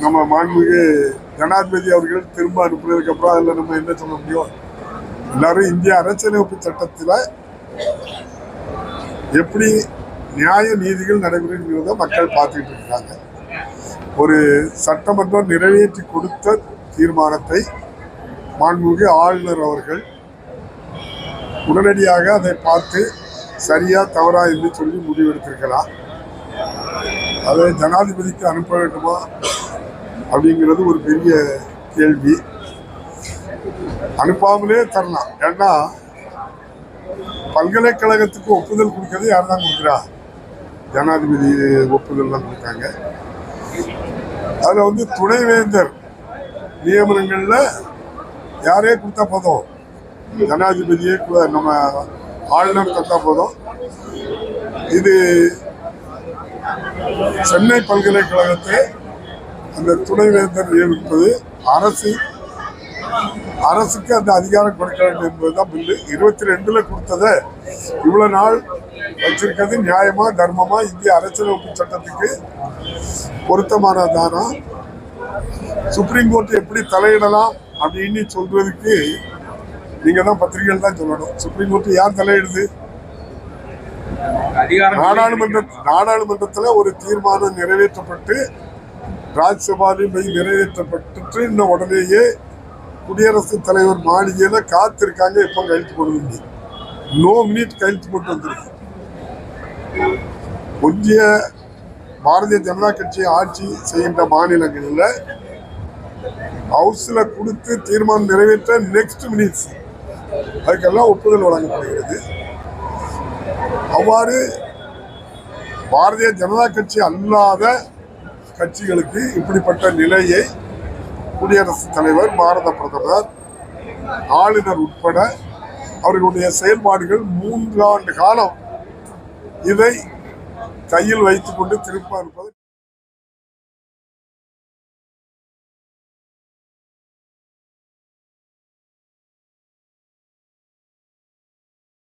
நம்ம மாண்புமிகு ஜனாதிபதி அவர்கள் திரும்ப அனுப்புனதுக்கு அப்புறம் அதில் நம்ம என்ன சொல்ல முடியும்? எல்லாரும் இந்திய அரசியலமைப்பு சட்டத்தில் எப்படி நியாய நீதிகள் நடைபெறுகிறத மக்கள் பார்த்துக்கிட்டு இருக்காங்க. ஒரு சட்டமன்றம் நிறைவேற்றி கொடுத்த தீர்மானத்தை மாண்புமிகு ஆளுநர் அவர்கள் உடனடியாக அதை பார்த்து சரியா தவறா என்று சொல்லி முடிவெடுத்திருக்கலாம். அதை ஜனாதிபதிக்கு அனுப்ப வேண்டுமா அப்படிங்கிறது ஒரு பெரிய கேள்வி. அனுப்பாமலே தரலாம். ஏன்னா பல்கலைக்கழகத்துக்கு ஒப்புதல் கொடுக்கறது யார் தான் கொடுக்குறா? ஜனாதிபதி ஒப்புதல் தான் கொடுத்தாங்க. அதில் துணைவேந்தர் நியமனங்கள்ல யாரே கொடுத்தா போதும், ஜனாதிபதியே நம்ம ஆளுநர் தந்தா போதும். இது சென்னை பல்கலைக்கழகத்தை அந்த துணைவேந்தர் நியமிப்பது அரசுக்கு அந்த அதிகாரம் கொடுக்க வேண்டும் என்பதுதான் பில்லு. 22ல் கொடுத்ததை இவ்வளவு நாள் வச்சிருக்கிறது நியாயமா தர்மமா, இந்திய அரசியலமைப்பு சட்டத்துக்கு பொருத்தமானதானா? சுப்ரீம் கோர்ட் எப்படி தலையிடலாம் அப்படின்னு சொல்றதுக்கு நீங்க தான் பத்திரிகைகள் தான் சொல்லணும். சுப்ரீம் கோர்ட் யார் தலையிடுது? நாடாளுமன்றத்தில் ஒரு தீர்மானம் நிறைவேற்றப்பட்டு ராஜ்யசபாவில் நிறைவேற்றப்பட்டு இன்னும் உடனேயே குடியரசுத் தலைவர் மாளிகையில காத்திருக்காங்க. எப்ப கையெழுத்து போடுவீங்க? நோ மினிட் கையெழுத்து போட்டு வந்திருக்கு. ஒன்றிய பாரதிய ஜனதா கட்சி ஆட்சி செய்கின்ற மாநிலங்களில் ஹவுஸ்ல கொடுத்து தீர்மானம் நிறைவேற்ற நெக்ஸ்ட் மினிட்ஸ் அதுக்கெல்லாம் ஒப்புதல் வழங்கப்படுகிறது. அவ்வாறு பாரதிய ஜனதா கட்சி அல்லாத கட்சிகளுக்கு இப்படிப்பட்ட நிலையை குடியரசுத் தலைவர், பாரத பிரதமர், ஆளுநர் உட்பட அவர்களுடைய செயல்பாடுகள் 3 ஆண்டு காலம் இதை கையில் வைத்துக் கொண்டு திரும்ப இருப்பது